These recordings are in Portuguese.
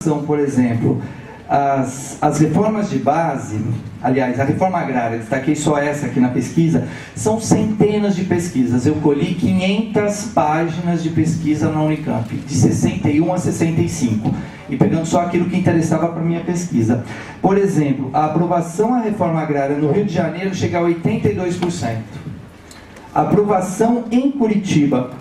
relação, por exemplo, às reformas de base, aliás, a reforma agrária, destaquei só essa aqui na pesquisa, são centenas de pesquisas. Eu colhi 500 páginas de pesquisa na Unicamp, de 61 a 65, e pegando só aquilo que interessava para a minha pesquisa. Por exemplo, a aprovação à reforma agrária no Rio de Janeiro chega a 82%. A aprovação em Curitiba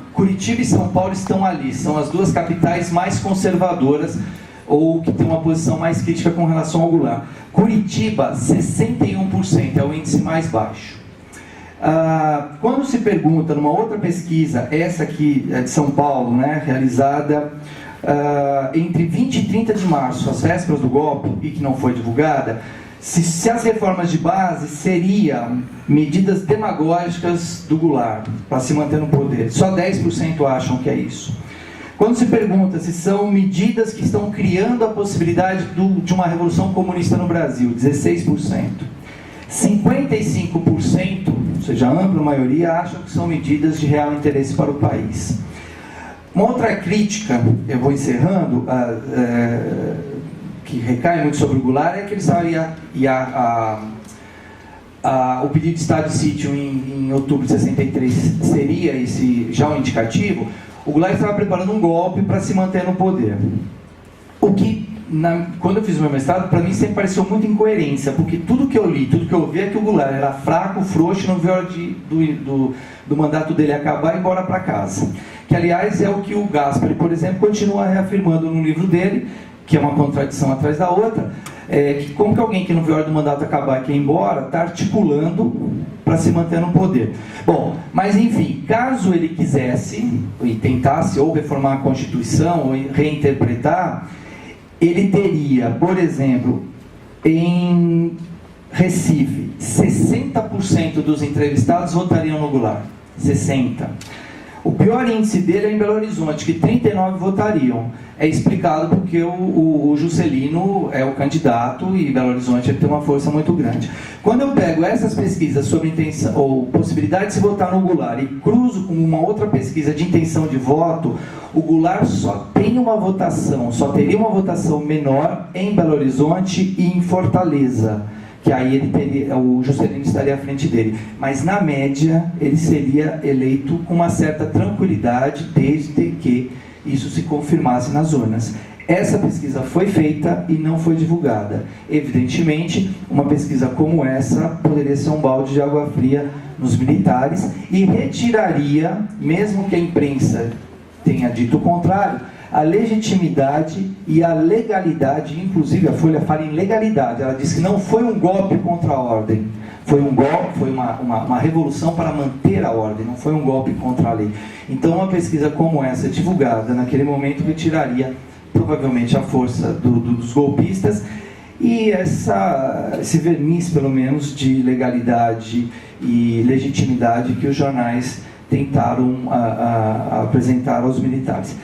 e São Paulo estão ali, são as duas capitais mais conservadoras, ou que tem uma posição mais crítica com relação ao Goulart. Curitiba, 61%, é o índice mais baixo. Quando se pergunta, numa outra pesquisa, essa aqui é de São Paulo, né, realizada entre 20 e 30 de março, às vésperas do golpe, e que não foi divulgada, se as reformas de base seriam medidas demagógicas do Goulart, para se manter no poder. Só 10% acham que é isso. Quando se pergunta se são medidas que estão criando a possibilidade de uma revolução comunista no Brasil, 16%. 55%, ou seja, a ampla maioria, acham que são medidas de real interesse para o país. Uma outra crítica, eu vou encerrando, que recai muito sobre o Goulart, é que ele o pedido de estado de sítio em outubro de 63 seria já um indicativo. O Goulart estava preparando um golpe para se manter no poder. O que, quando eu fiz o meu mestrado, para mim sempre pareceu muita incoerência, porque tudo que eu li, tudo que eu vi é que o Goulart era fraco, frouxo, não viu a hora do mandato dele acabar e ir embora para casa. Que, aliás, é o que o Gaspari, por exemplo, continua reafirmando no livro dele, que é uma contradição atrás da outra, que como que alguém que não viu a hora do mandato acabar e quer ir embora, está articulando para se manter no poder. Bom, mas enfim, caso ele quisesse e tentasse ou reformar a Constituição ou reinterpretar, ele teria, por exemplo, em Recife, 60% dos entrevistados votariam no Goulart. 60%. O pior índice dele é em Belo Horizonte, que 39% votariam. É explicado porque o Juscelino é o candidato e Belo Horizonte tem uma força muito grande. Quando eu pego essas pesquisas sobre intenção ou possibilidade de se votar no Goulart e cruzo com uma outra pesquisa de intenção de voto, o Goulart só teria uma votação menor em Belo Horizonte e em Fortaleza, que aí o Juscelino estaria à frente dele. Mas, na média, ele seria eleito com uma certa tranquilidade, desde que isso se confirmasse nas urnas. Essa pesquisa foi feita e não foi divulgada. Evidentemente, uma pesquisa como essa poderia ser um balde de água fria nos militares e retiraria, mesmo que a imprensa tenha dito o contrário, a legitimidade e a legalidade, inclusive a Folha fala em legalidade, ela diz que não foi um golpe contra a ordem, foi um golpe, foi uma revolução para manter a ordem, não foi um golpe contra a lei. Então uma pesquisa como essa, divulgada naquele momento, retiraria provavelmente a força dos golpistas e esse verniz, pelo menos, de legalidade e legitimidade que os jornais tentaram apresentar aos militares.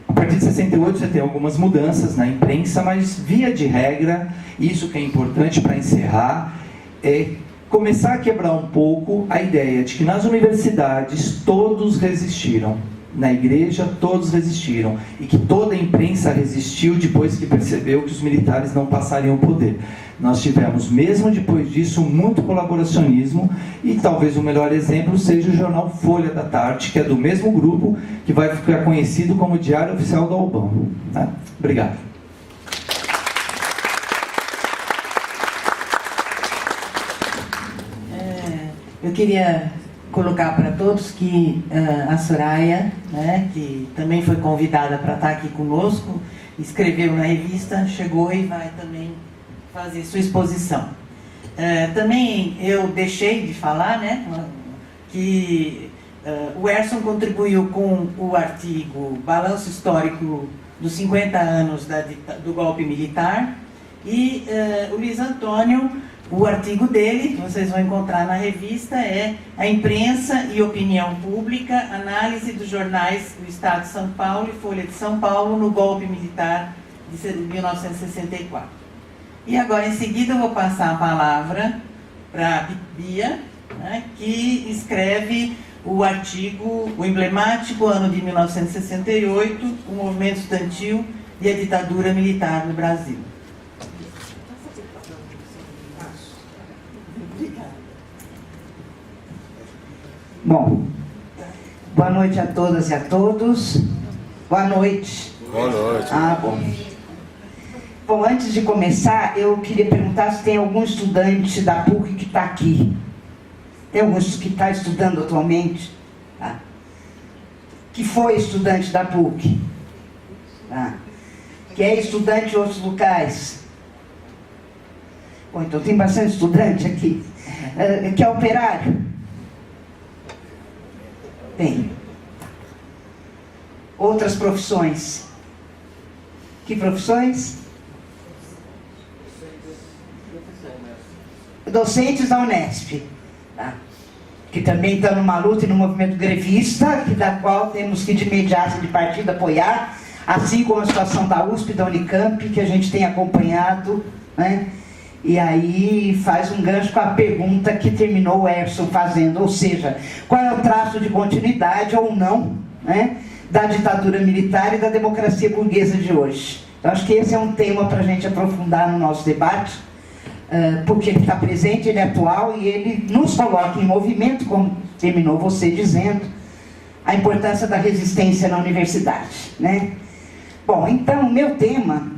A partir de 68 você tem algumas mudanças na imprensa, mas via de regra, isso que é importante para encerrar, é começar a quebrar um pouco a ideia de que nas universidades todos resistiram, na igreja todos resistiram, e que toda a imprensa resistiu depois que percebeu que os militares não passariam o poder. Nós tivemos, mesmo depois disso, muito colaboracionismo, e talvez o melhor exemplo seja o jornal Folha da Tarde, que é do mesmo grupo, que vai ficar conhecido como Diário Oficial do Albão. Tá? Obrigado. Eu queria colocar para todos que a Soraya, né, que também foi convidada para estar aqui conosco, escreveu na revista, chegou e vai também fazer sua exposição. Também eu deixei de falar, né, que o Erson contribuiu com o artigo Balanço Histórico dos 50 anos do golpe militar, e o Luiz Antônio, o artigo dele, que vocês vão encontrar na revista, é A Imprensa e Opinião Pública, Análise dos Jornais do Estado de São Paulo e Folha de São Paulo no Golpe Militar de 1964. E agora, em seguida, eu vou passar a palavra para a Bia, né, que escreve o artigo, o emblemático ano de 1968, o movimento estudantil e a ditadura militar no Brasil. Bom, boa noite a todas e a todos. Boa noite. Boa noite. Bom. Bom, antes de começar, eu queria perguntar se tem algum estudante da PUC que está aqui. Tem algum que está estudando atualmente? Tá. Que foi estudante da PUC? Tá. Que é estudante em outros locais? Bom, então tem bastante estudante aqui. Que é operário? Tem. Outras profissões? Que profissões? Docentes da Unesp, tá? Que também estão numa luta e no movimento grevista, da qual temos que de imediato de partida apoiar, assim como a situação da USP e da Unicamp, que a gente tem acompanhado, né? E aí faz um gancho com a pergunta que terminou o Erson fazendo, ou seja, qual é o traço de continuidade ou não, né, da ditadura militar e da democracia burguesa de hoje. Eu acho que esse é um tema para a gente aprofundar no nosso debate, porque ele está presente, ele é atual e ele nos coloca em movimento, como terminou você dizendo, a importância da resistência na universidade, né? Bom, então o meu tema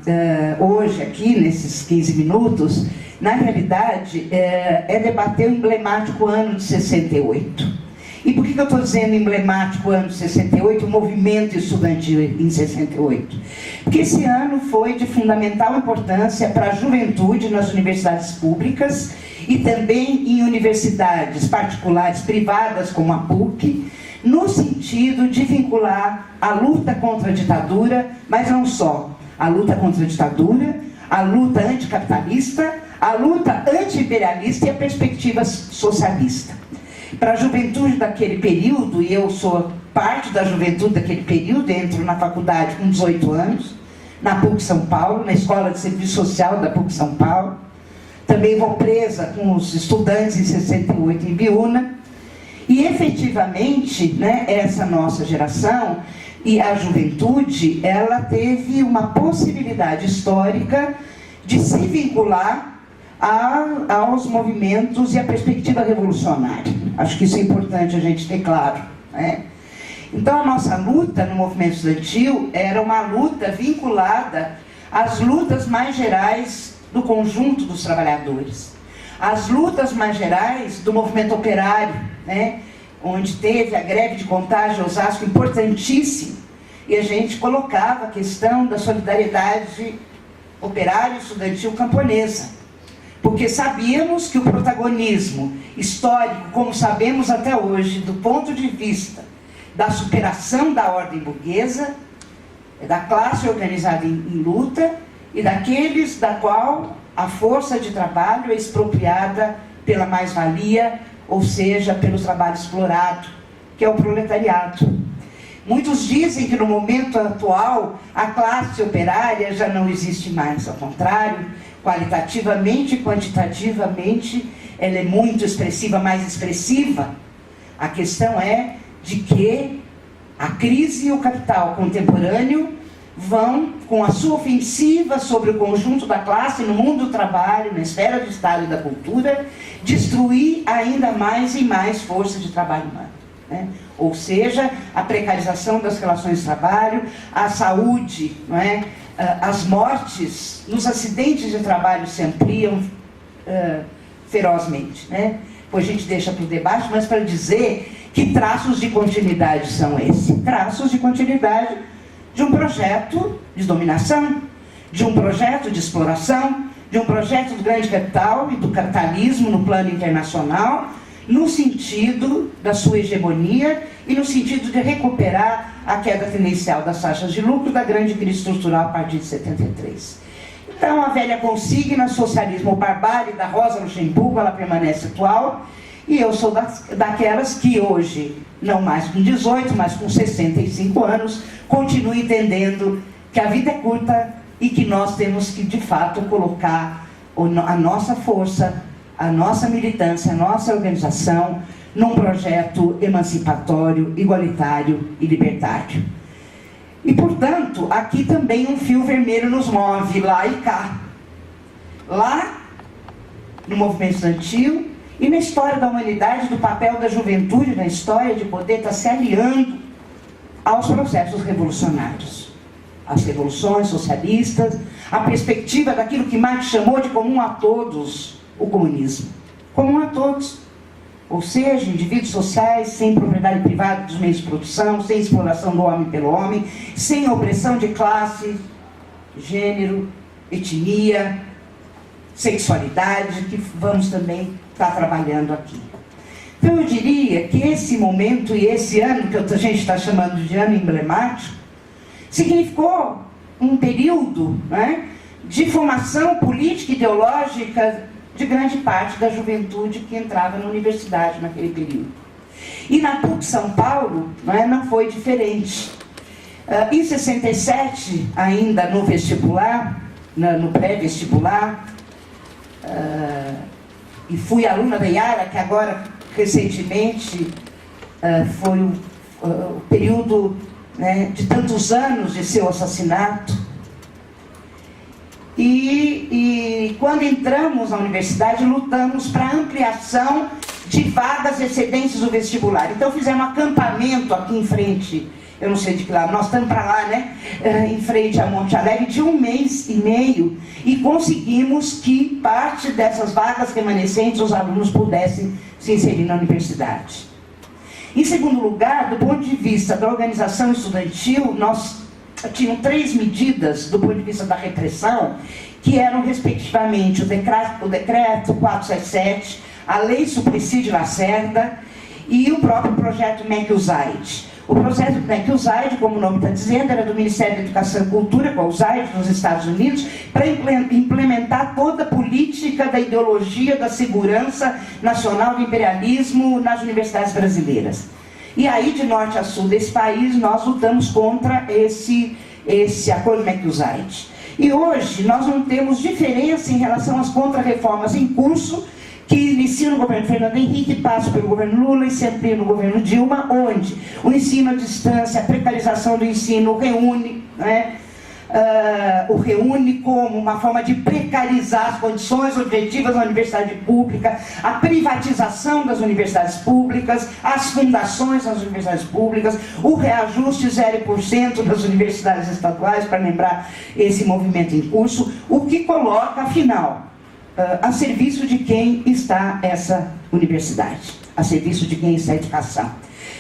hoje aqui, nesses 15 minutos, na realidade é debater o emblemático ano de 68. E por que eu estou dizendo emblemático ano de 68, o movimento estudantil em 68? Porque esse ano foi de fundamental importância para a juventude nas universidades públicas e também em universidades particulares, privadas, como a PUC, no sentido de vincular a luta contra a ditadura, mas não só, a luta contra a ditadura, a luta anticapitalista, a luta anti-imperialista e a perspectiva socialista. Para a juventude daquele período, e eu sou parte da juventude daquele período, entro na faculdade com 18 anos, na PUC São Paulo, na Escola de Serviço Social da PUC São Paulo, também vou presa com os estudantes em 68 em Biúna, e efetivamente, né, essa nossa geração e a juventude, ela teve uma possibilidade histórica de se vincular aos movimentos e à perspectiva revolucionária. Acho que isso é importante a gente ter claro, né? Então a nossa luta no movimento estudantil era uma luta vinculada às lutas mais gerais do conjunto dos trabalhadores, às lutas mais gerais do movimento operário, né? Onde teve a greve de Contagem Osasco importantíssima, e a gente colocava a questão da solidariedade operária estudantil camponesa, porque sabíamos que o protagonismo histórico, como sabemos até hoje, do ponto de vista da superação da ordem burguesa, da classe organizada em luta e daqueles da qual a força de trabalho é expropriada pela mais-valia, ou seja, pelo trabalho explorado, que é o proletariado. Muitos dizem que no momento atual a classe operária já não existe mais, ao contrário, qualitativamente e quantitativamente ela é muito expressiva, mais expressiva. A questão é de que a crise e o capital contemporâneo vão, com a sua ofensiva sobre o conjunto da classe no mundo do trabalho, na esfera do Estado e da cultura, destruir ainda mais e mais força de trabalho humano, né? Ou seja, a precarização das relações de trabalho, a saúde, não é? As mortes nos acidentes de trabalho se ampliam ferozmente, né? Depois a gente deixa para o debate, mas para dizer que traços de continuidade são esses? Traços de continuidade de um projeto de dominação, de um projeto de exploração, de um projeto do grande capital e do capitalismo no plano internacional, no sentido da sua hegemonia e no sentido de recuperar a queda tendencial das taxas de lucro da grande crise estrutural a partir de 73. Então, a velha consigna, socialismo ou barbárie, da Rosa Luxemburgo, ela permanece atual, e eu sou daquelas que hoje, não mais com 18, mas com 65 anos, continuo entendendo que a vida é curta e que nós temos que, de fato, colocar a nossa força, a nossa militância, a nossa organização num projeto emancipatório, igualitário e libertário. E, portanto, aqui também um fio vermelho nos move, lá e cá. Lá, no movimento estudantil, e na história da humanidade, do papel da juventude na história, de poder estar se aliando aos processos revolucionários. As revoluções socialistas, a perspectiva daquilo que Marx chamou de comum a todos, o comunismo. Comum a todos. Ou seja, indivíduos sociais sem propriedade privada dos meios de produção, sem exploração do homem pelo homem, sem opressão de classe, gênero, etnia, sexualidade, que vamos também estar trabalhando aqui. Então eu diria que esse momento e esse ano, que a gente está chamando de ano emblemático, significou um período, né, de formação política e ideológica de grande parte da juventude que entrava na universidade naquele período. E na PUC São Paulo, não foi diferente. Em 67, ainda no vestibular, no pré-vestibular, e fui aluna da Yara, que agora, recentemente, foi o período, né, de tantos anos de seu assassinato. E quando entramos na universidade, lutamos para a ampliação de vagas excedentes do vestibular. Então fizemos um acampamento aqui em frente, eu não sei de que lado, nós estamos para lá, né? Em frente a Monte Alegre, de 1 mês e meio, e conseguimos que parte dessas vagas remanescentes os alunos pudessem se inserir na universidade. Em segundo lugar, do ponto de vista da organização estudantil, nós tinham 3 medidas do ponto de vista da repressão, que eram, respectivamente, o decreto 477, a lei Suplicy de Lacerda e o próprio projeto MEC-USAID. O projeto MEC-USAID, como o nome está dizendo, era do Ministério da Educação e Cultura, com a USAID, nos Estados Unidos, para implementar toda a política da ideologia da segurança nacional do imperialismo nas universidades brasileiras. E aí, de norte a sul desse país, nós lutamos contra esse acordo MEC-USAID. E hoje, nós não temos diferença em relação às contra-reformas em curso, que iniciam no governo Fernando Henrique, passam pelo governo Lula e se ampliam no governo Dilma, onde o ensino à distância, a precarização do ensino reúne, né? O reúne como uma forma de precarizar as condições objetivas da universidade pública, a privatização das universidades públicas, as fundações das universidades públicas, o reajuste 0% das universidades estaduais, para lembrar esse movimento em curso, o que coloca, afinal, a serviço de quem está essa universidade, a serviço de quem está a educação.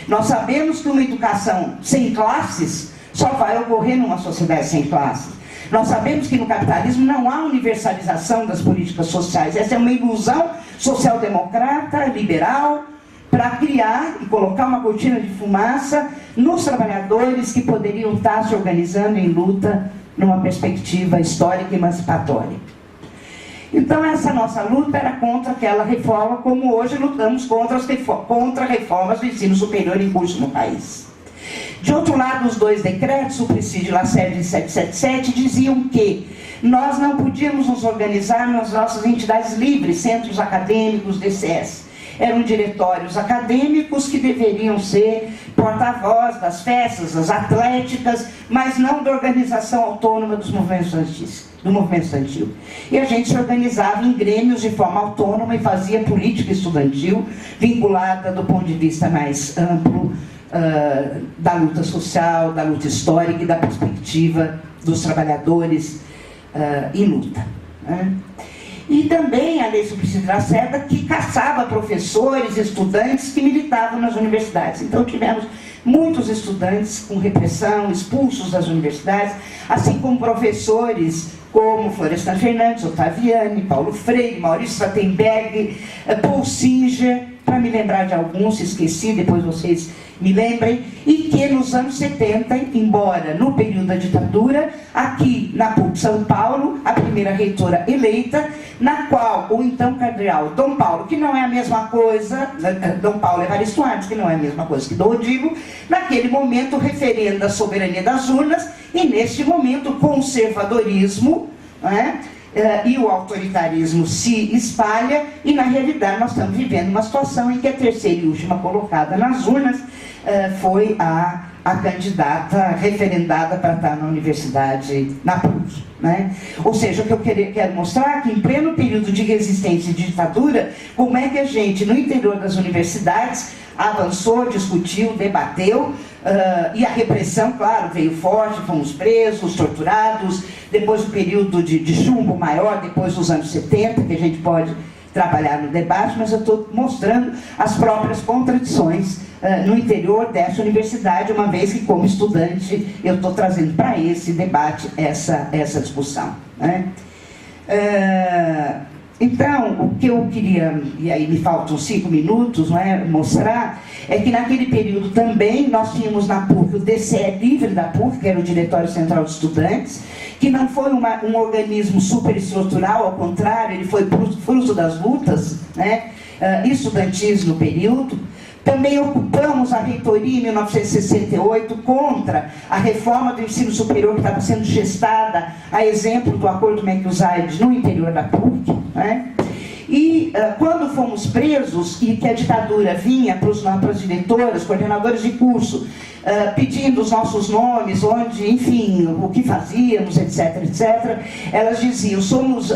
Nós sabemos que uma educação sem classes só vai ocorrer numa sociedade sem classes. Nós sabemos que no capitalismo não há universalização das políticas sociais. Essa é uma ilusão social-democrata, liberal, para criar e colocar uma cortina de fumaça nos trabalhadores que poderiam estar se organizando em luta numa perspectiva histórica e emancipatória. Então essa nossa luta era contra aquela reforma, como hoje lutamos contra reformas do ensino superior em curso no país. De outro lado, os 2 decretos, o Suplicy de Lacerda e 777, diziam que nós não podíamos nos organizar nas nossas entidades livres, centros acadêmicos, DCS. Eram diretórios acadêmicos que deveriam ser porta-voz das festas, das atléticas, mas não da organização autônoma dos movimentos estudantis, do movimento estudantil. E a gente se organizava em grêmios de forma autônoma e fazia política estudantil, vinculada do ponto de vista mais amplo, da luta social, da luta histórica e da perspectiva dos trabalhadores em luta, né? E também a lei Suplicy de Lacerda, que caçava professores, estudantes que militavam nas universidades. Então tivemos muitos estudantes com repressão, expulsos das universidades, assim como professores como Florestan Fernandes, Ottaviani, Paulo Freire, Maurício Strattenberg, Paul Singer, para me lembrar de alguns, se esqueci, depois vocês me lembrem, e que nos anos 70, embora no período da ditadura, aqui na PUC São Paulo, a primeira reitora eleita, na qual o então cardeal Dom Paulo, que não é a mesma coisa, Dom Paulo Evaristo Artes, que não é a mesma coisa que Dom Rodrigo, naquele momento referenda a soberania das urnas, e neste momento o conservadorismo, né, e o autoritarismo se espalha, e na realidade nós estamos vivendo uma situação em que a terceira e última colocada nas urnas foi a a candidata referendada para estar na universidade, na PUC, né? Ou seja, o que eu quero mostrar é que em pleno período de resistência e ditadura, como é que a gente, no interior das universidades, avançou, discutiu, debateu, e a repressão, claro, veio forte, fomos presos, torturados, depois o período de chumbo maior, depois dos anos 70, que a gente pode trabalhar no debate, mas eu estou mostrando as próprias contradições no interior dessa universidade, uma vez que, como estudante, eu estou trazendo para esse debate essa discussão, né? Então, o que eu queria, e aí me faltam 5 minutos, né, mostrar, é que naquele período também nós tínhamos na PUC o DCE livre da PUC, que era o Diretório Central de Estudantes, que não foi um organismo superestrutural, ao contrário, ele foi fruto das lutas, né, estudantis no período. Também ocupamos a reitoria em 1968 contra a reforma do ensino superior que estava sendo gestada, a exemplo do Acordo McUsaid no interior da PUC, né? E quando fomos presos e que a ditadura vinha para as diretoras, coordenadores de curso, pedindo os nossos nomes, onde, enfim, o que fazíamos, etc, etc, elas diziam, somos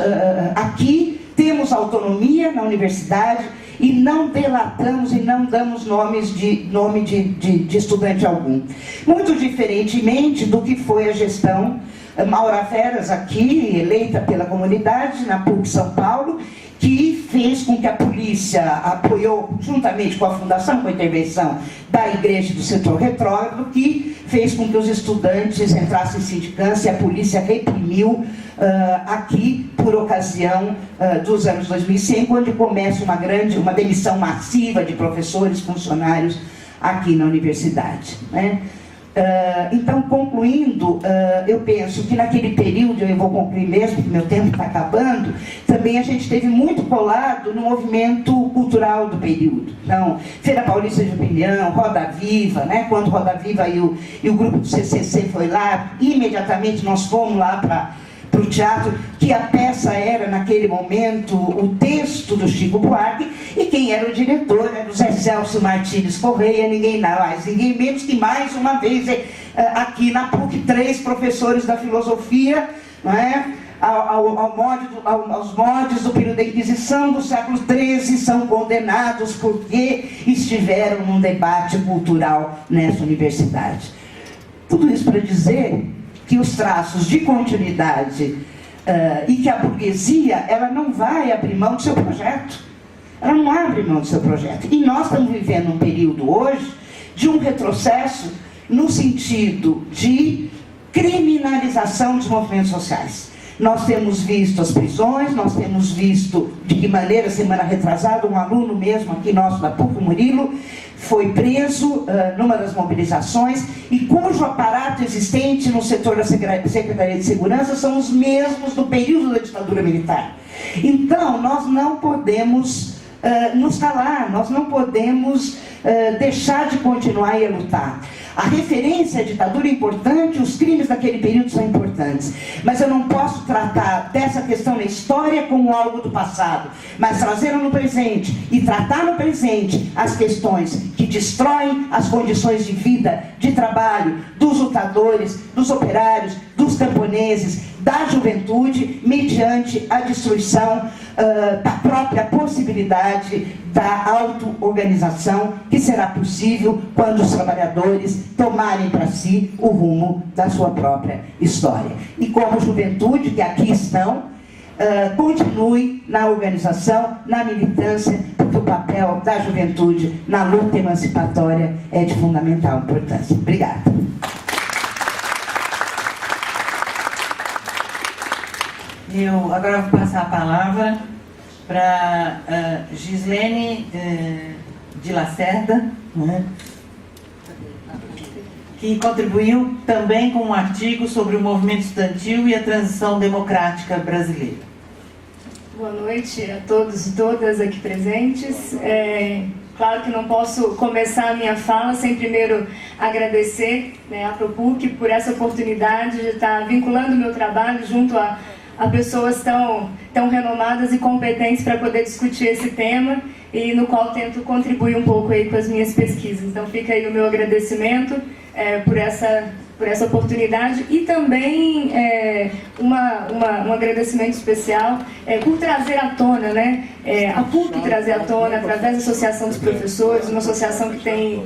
aqui, temos autonomia na universidade, e não delatamos e não damos nome de estudante algum. Muito diferentemente do que foi a gestão Maura Feras aqui, eleita pela comunidade na PUC São Paulo, que fez com que a polícia apoiou, juntamente com a fundação, com a intervenção da Igreja do Setor Retrógrado, que fez com que os estudantes entrassem em sindicância e a polícia reprimiu aqui por ocasião dos anos 2005, onde começa uma demissão massiva de professores, funcionários aqui na universidade, né? Então, concluindo, eu penso que naquele período, eu vou concluir mesmo, porque meu tempo está acabando, também a gente esteve muito colado no movimento cultural do período. Então, Feira Paulista de Opinião, Roda Viva, né? Quando Roda Viva e o grupo do CCC foi lá, imediatamente nós fomos lá para o teatro, que a peça era, naquele momento, o texto do Chico Buarque, e quem era o diretor era o Zé Celso Martins Correia, ninguém mais, ninguém menos que, mais uma vez, aqui na PUC, 3 professores da filosofia, não é? Aos modos do período da Inquisição do século XIII, são condenados porque estiveram num debate cultural nessa universidade. Tudo isso para dizer que os traços de continuidade e que a burguesia, ela não vai abrir mão do seu projeto. Ela não abre mão do seu projeto. E nós estamos vivendo um período hoje de um retrocesso no sentido de criminalização dos movimentos sociais. Nós temos visto as prisões, nós temos visto de que maneira, semana retrasada, um aluno mesmo aqui nosso da PUC, Murilo, foi preso numa das mobilizações e cujo aparato existente no setor da Secretaria de Segurança são os mesmos do período da ditadura militar. Então, nós não podemos nos calar, nós não podemos deixar de continuar e lutar. A referência à ditadura é importante, os crimes daquele período são importantes, mas eu não posso tratar dessa questão na história como algo do passado, mas trazê-la no presente e tratar no presente as questões que destroem as condições de vida, de trabalho, dos lutadores, dos operários, dos camponeses, da juventude, mediante a destruição da própria possibilidade da auto-organização, que será possível quando os trabalhadores tomarem para si o rumo da sua própria história. E como juventude, que aqui estão, continue na organização, na militância, porque o papel da juventude na luta emancipatória é de fundamental importância. Obrigada. Eu agora vou passar a palavra para Gislene de Lacerda, né, que contribuiu também com um artigo sobre o movimento estudantil e a transição democrática brasileira. Boa noite a todos e todas aqui presentes. Claro que não posso começar a minha fala sem primeiro agradecer, né, à ProPUC por essa oportunidade de estar vinculando o meu trabalho junto a pessoas tão renomadas e competentes para poder discutir esse tema e no qual tento contribuir um pouco aí com as minhas pesquisas. Então fica aí o meu agradecimento por essa oportunidade e também um agradecimento especial por trazer à tona, né, a PUC trazer à tona, através da Associação dos Professores, uma associação que tem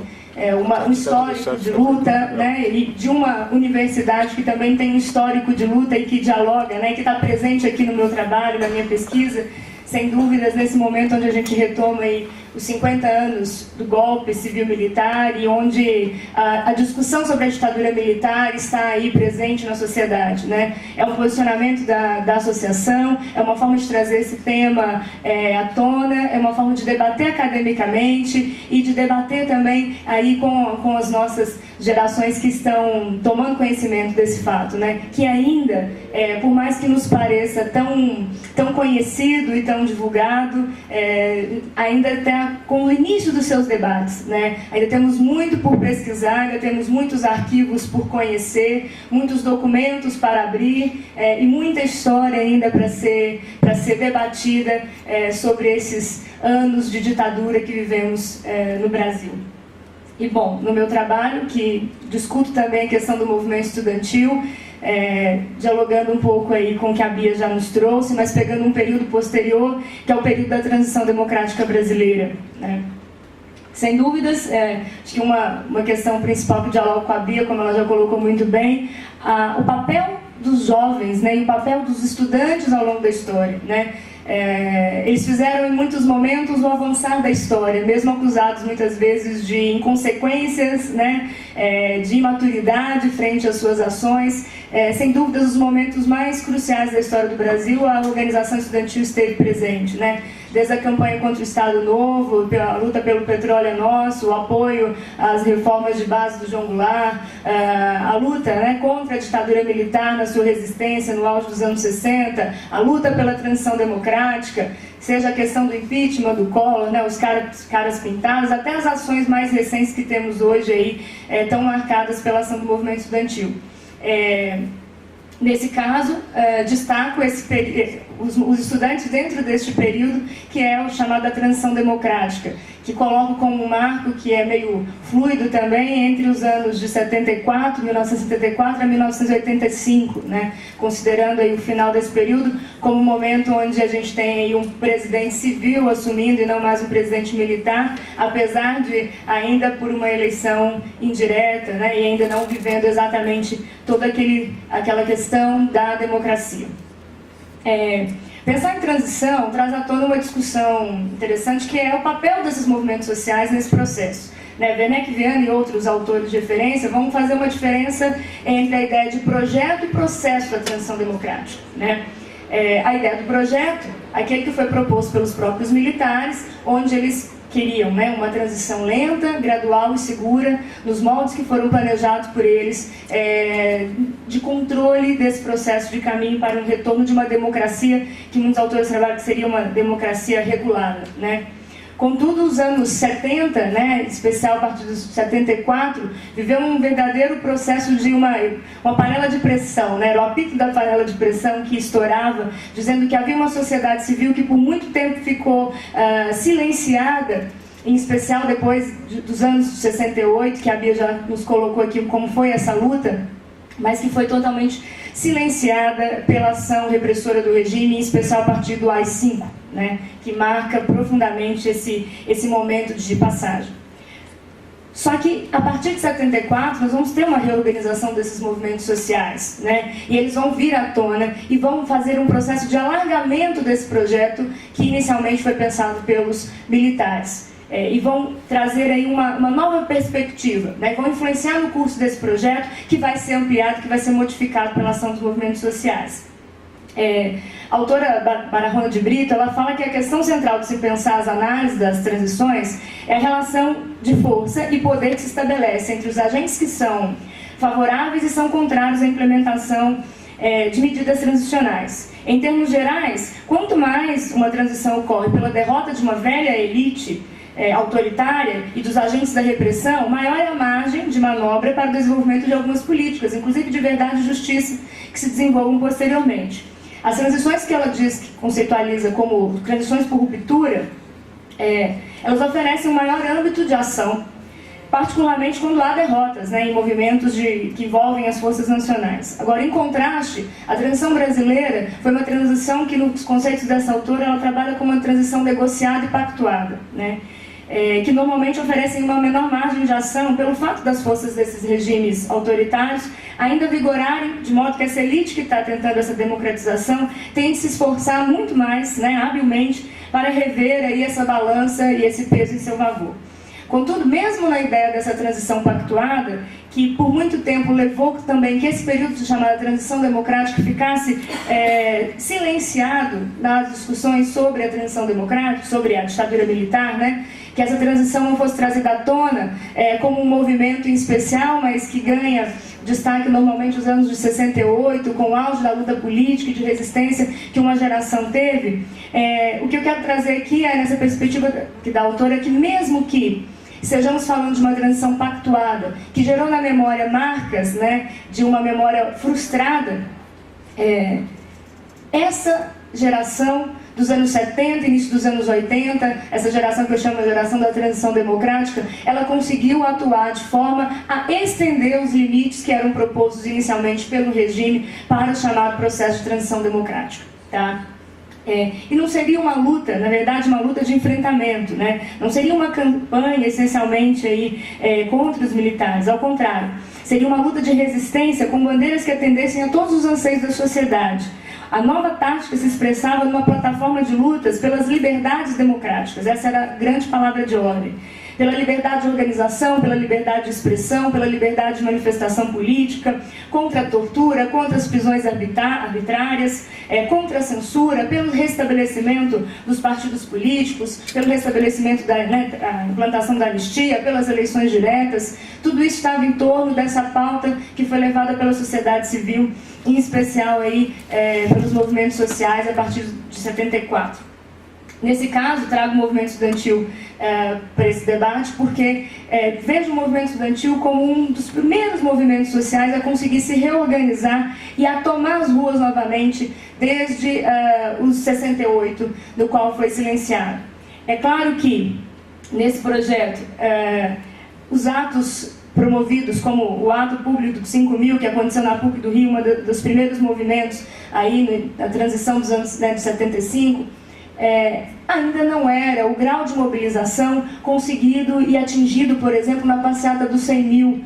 um histórico de luta, né, e de uma universidade que também tem um histórico de luta e que dialoga, né, que está presente aqui no meu trabalho, na minha pesquisa, sem dúvidas, nesse momento onde a gente retoma aí os 50 anos do golpe civil-militar e onde a discussão sobre a ditadura militar está aí presente na sociedade, né? É um posicionamento da associação, é uma forma de trazer esse tema à tona, é uma forma de debater academicamente e de debater também aí com as nossas gerações que estão tomando conhecimento desse fato, né? Que ainda, por mais que nos pareça tão conhecido e tão divulgado, ainda está com o início dos seus debates, né? Ainda temos muito por pesquisar, ainda temos muitos arquivos por conhecer, muitos documentos para abrir e muita história ainda para ser debatida sobre esses anos de ditadura que vivemos no Brasil. E, bom, no meu trabalho, que discuto também a questão do movimento estudantil, dialogando um pouco aí com o que a Bia já nos trouxe, mas pegando um período posterior, que é o período da transição democrática brasileira, né? Sem dúvidas, acho que uma questão principal que dialogo com a Bia, como ela já colocou muito bem, o papel dos jovens, né, e o papel dos estudantes ao longo da história, né? Eles fizeram em muitos momentos o avançar da história, mesmo acusados muitas vezes de inconsequências, né, de imaturidade frente às suas ações. Sem dúvidas, os momentos mais cruciais da história do Brasil, a organização estudantil esteve presente, né? Desde a campanha contra o Estado Novo, a luta pelo petróleo é nosso, o apoio às reformas de base do João Goulart, a luta, né, contra a ditadura militar na sua resistência no auge dos anos 60, a luta pela transição democrática, seja a questão do impeachment do Collor, né, os caras pintados, até as ações mais recentes que temos hoje aí, tão marcadas pela ação do movimento estudantil. Nesse caso, destaco os estudantes dentro deste período, que é o chamado da transição democrática, que coloco como um marco que é meio fluido também entre os anos de 1974 a 1985, né? Considerando aí o final desse período como um momento onde a gente tem aí um presidente civil assumindo e não mais um presidente militar, apesar de ainda por uma eleição indireta, né? E ainda não vivendo exatamente toda aquela questão da democracia. Pensar em transição traz à tona uma discussão interessante, que é o papel desses movimentos sociais nesse processo. Werneck Viana e outros autores de referência vão fazer uma diferença entre a ideia de projeto e processo da transição democrática, né? A ideia do projeto, aquele que foi proposto pelos próprios militares, onde eles queriam, né, uma transição lenta, gradual e segura, nos moldes que foram planejados por eles, de controle desse processo de caminho para um retorno de uma democracia, que muitos autores trabalham que seria uma democracia regulada, né? Contudo, os anos 70, né, em especial a partir dos 74, viveu um verdadeiro processo de uma panela de pressão, né? Era o apito da panela de pressão que estourava, dizendo que havia uma sociedade civil que por muito tempo ficou silenciada, em especial depois dos anos 68, que a Bia já nos colocou aqui como foi essa luta, mas que foi totalmente silenciada pela ação repressora do regime, em especial a partir do AI-5, né, que marca profundamente esse momento de passagem. Só que, a partir de 74, nós vamos ter uma reorganização desses movimentos sociais, né, e eles vão vir à tona e vão fazer um processo de alargamento desse projeto que inicialmente foi pensado pelos militares. E vão trazer aí uma nova perspectiva, né? Vão influenciar no curso desse projeto, que vai ser ampliado, que vai ser modificado pela ação dos movimentos sociais. A autora Barahona de Brito, ela fala que a questão central de se pensar as análises das transições é a relação de força e poder que se estabelece entre os agentes que são favoráveis e são contrários à implementação de medidas transicionais. Em termos gerais, quanto mais uma transição ocorre pela derrota de uma velha elite autoritária e dos agentes da repressão, maior é a margem de manobra para o desenvolvimento de algumas políticas, inclusive de verdade e justiça, que se desenvolvam posteriormente. As transições que ela diz, que conceitualiza como transições por ruptura, elas oferecem um maior âmbito de ação, particularmente quando há derrotas, né, em movimentos que envolvem as forças nacionais. Agora, em contraste, a transição brasileira foi uma transição que, nos conceitos dessa autora, ela trabalha como uma transição negociada e pactuada, né, que normalmente oferecem uma menor margem de ação pelo fato das forças desses regimes autoritários ainda vigorarem, de modo que essa elite que está tentando essa democratização tem que se esforçar muito mais, né, habilmente, para rever aí essa balança e esse peso em seu favor. Contudo, mesmo na ideia dessa transição pactuada, que por muito tempo levou também que esse período de chamada transição democrática ficasse silenciado nas discussões sobre a transição democrática, sobre a ditadura militar, né? Que essa transição não fosse trazida à tona como um movimento em especial, mas que ganha destaque normalmente nos anos de 68, com o auge da luta política e de resistência que uma geração teve. O que eu quero trazer aqui é nessa perspectiva da autora, que mesmo que estejamos falando de uma transição pactuada, que gerou na memória marcas, né, de uma memória frustrada, essa geração dos anos 70, início dos anos 80, essa geração que eu chamo de geração da transição democrática, ela conseguiu atuar de forma a estender os limites que eram propostos inicialmente pelo regime para o chamado processo de transição democrática, tá? E não seria uma luta, na verdade, uma luta de enfrentamento, né? Não seria uma campanha, essencialmente, aí, contra os militares, ao contrário. Seria uma luta de resistência com bandeiras que atendessem a todos os anseios da sociedade. A nova tática se expressava numa plataforma de lutas pelas liberdades democráticas, essa era a grande palavra de ordem. Pela liberdade de organização, pela liberdade de expressão, pela liberdade de manifestação política, contra a tortura, contra as prisões arbitrárias, contra a censura, pelo restabelecimento dos partidos políticos, pelo restabelecimento da implantação da anistia, pelas eleições diretas. Tudo isso estava em torno dessa pauta que foi levada pela sociedade civil, em especial aí, pelos movimentos sociais a partir de 74. Nesse caso, trago o movimento estudantil para esse debate, porque vejo o movimento estudantil como um dos primeiros movimentos sociais a conseguir se reorganizar e a tomar as ruas novamente desde os 68, do qual foi silenciado. É claro que, nesse projeto, os atos promovidos, como o ato público de 5.000, que aconteceu na PUC do Rio, um dos primeiros movimentos aí na transição dos anos de 75, ainda não era o grau de mobilização conseguido e atingido, por exemplo, na passeata dos 100.000,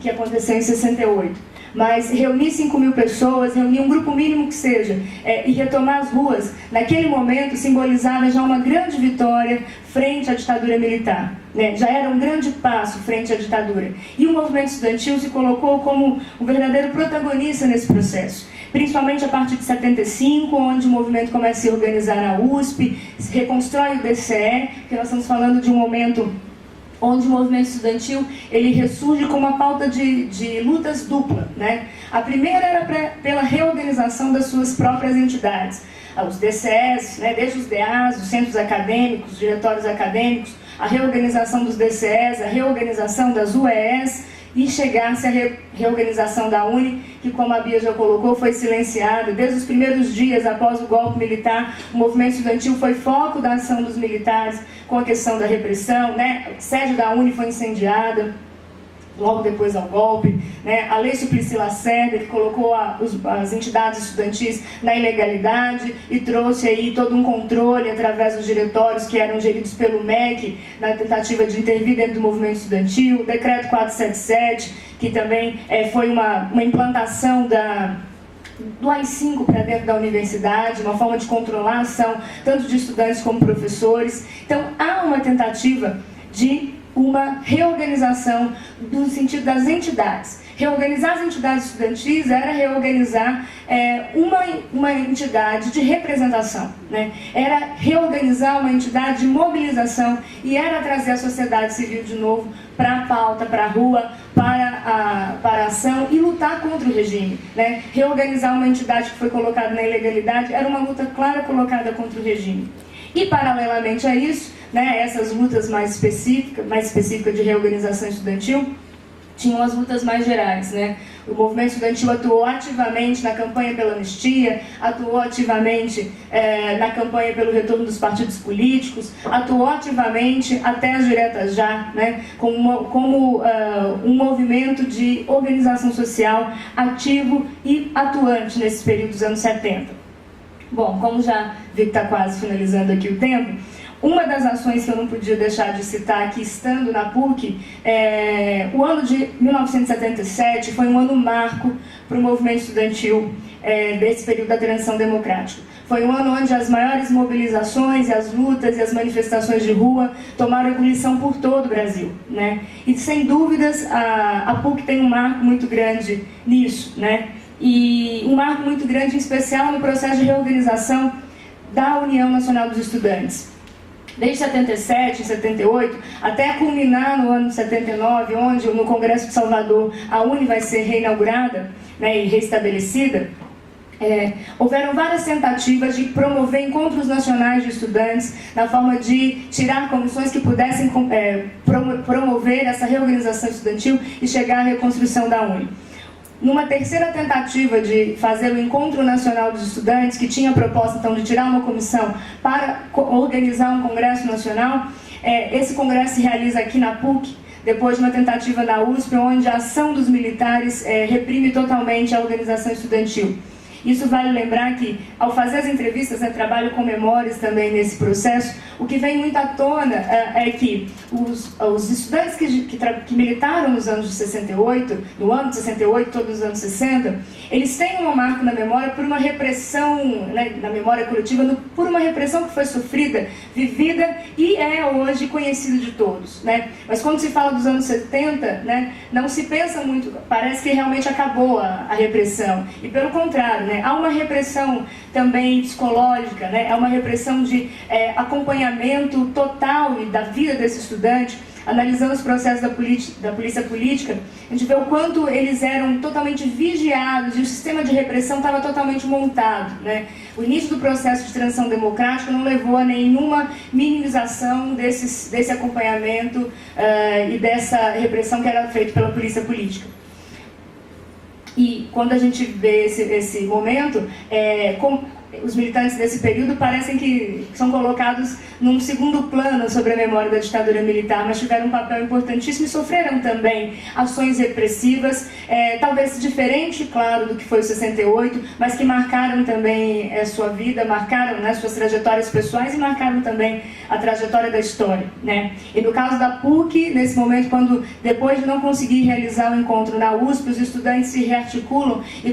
que aconteceu em 68. Mas reunir 5.000 pessoas, reunir um grupo mínimo que seja, e retomar as ruas, naquele momento simbolizava já uma grande vitória frente à ditadura militar, né? Já era um grande passo frente à ditadura. E o movimento estudantil se colocou como um verdadeiro protagonista nesse processo, principalmente a partir de 75, onde o movimento começa a se organizar na USP, se reconstrói o DCE, que nós estamos falando de um momento onde o movimento estudantil ele ressurge com uma pauta de lutas dupla, né? A primeira era pela reorganização das suas próprias entidades, os DCEs, né? Desde os DAs, os centros acadêmicos, os diretórios acadêmicos, a reorganização dos DCEs, a reorganização das UES, e chegar-se à reorganização da UNE, que, como a Bia já colocou, foi silenciada. Desde os primeiros dias após o golpe militar, o movimento estudantil foi foco da ação dos militares com a questão da repressão, né? A sede da UNE foi incendiada logo depois ao golpe, né? A Lei Suplicy Lacerda, que colocou as entidades estudantis na ilegalidade e trouxe aí todo um controle através dos diretórios que eram geridos pelo MEC, na tentativa de intervir dentro do movimento estudantil. O Decreto 477, que também foi uma implantação do AI-5 para dentro da universidade, uma forma de controlar a ação tanto de estudantes como professores. Então, há uma tentativa de uma reorganização no sentido das entidades. Reorganizar as entidades estudantis era reorganizar uma entidade de representação, né? Era reorganizar uma entidade de mobilização e era trazer a sociedade civil de novo para a pauta, para a rua, para a ação e lutar contra o regime, né? Reorganizar uma entidade que foi colocada na ilegalidade era uma luta clara colocada contra o regime. E, paralelamente a isso, né, essas lutas mais específicas de reorganização estudantil, tinham as lutas mais gerais, né? O movimento estudantil atuou ativamente na campanha pela anistia, atuou ativamente na campanha pelo retorno dos partidos políticos, atuou ativamente até as diretas já, né? como um movimento de organização social ativo e atuante nesse período dos anos 70. Bom, como já vi que está quase finalizando aqui o tempo, uma das ações que eu não podia deixar de citar aqui, estando na PUC, o ano de 1977 foi um ano marco para o movimento estudantil desse período da transição democrática. Foi um ano onde as maiores mobilizações, as lutas e as manifestações de rua tomaram ebulição por todo o Brasil, né? E, sem dúvidas, a PUC tem um marco muito grande nisso, né? E um marco muito grande, em especial, no processo de reorganização da União Nacional dos Estudantes. Desde 77, 78, até culminar no ano de 79, onde no Congresso de Salvador a UNE vai ser reinaugurada, né, e reestabelecida, houveram várias tentativas de promover encontros nacionais de estudantes na forma de tirar comissões que pudessem promover essa reorganização estudantil e chegar à reconstrução da UNE. Numa terceira tentativa de fazer o Encontro Nacional dos Estudantes, que tinha a proposta então de tirar uma comissão para organizar um congresso nacional, esse congresso se realiza aqui na PUC, depois de uma tentativa na USP, onde a ação dos militares reprime totalmente a organização estudantil. Isso vale lembrar que, ao fazer as entrevistas, trabalho com memórias também nesse processo, o que vem muito à tona é que os estudantes que militaram nos anos de 68, no ano de 68, todos os anos 60, eles têm uma marca na memória por uma repressão, né, na memória coletiva, por uma repressão que foi sofrida, vivida e é hoje conhecido de todos, né? Mas quando se fala dos anos 70, né, não se pensa muito, parece que realmente acabou a repressão, e pelo contrário, né? Há uma repressão também psicológica, né? Há uma repressão de acompanhamento total da vida desse estudante. Analisando os processos da polícia política, a gente vê o quanto eles eram totalmente vigiados e o sistema de repressão estava totalmente montado, né? O início do processo de transição democrática não levou a nenhuma minimização desse acompanhamento e dessa repressão que era feita pela polícia política. E quando a gente vê esse momento, os militantes desse período parecem que são colocados num segundo plano sobre a memória da ditadura militar, mas tiveram um papel importantíssimo e sofreram também ações repressivas, talvez diferente, claro, do que foi o 68, mas que marcaram também sua vida, marcaram, né, suas trajetórias pessoais e marcaram também a trajetória da história, né? E no caso da PUC, nesse momento, quando depois de não conseguir realizar o encontro na USP, os estudantes se rearticulam e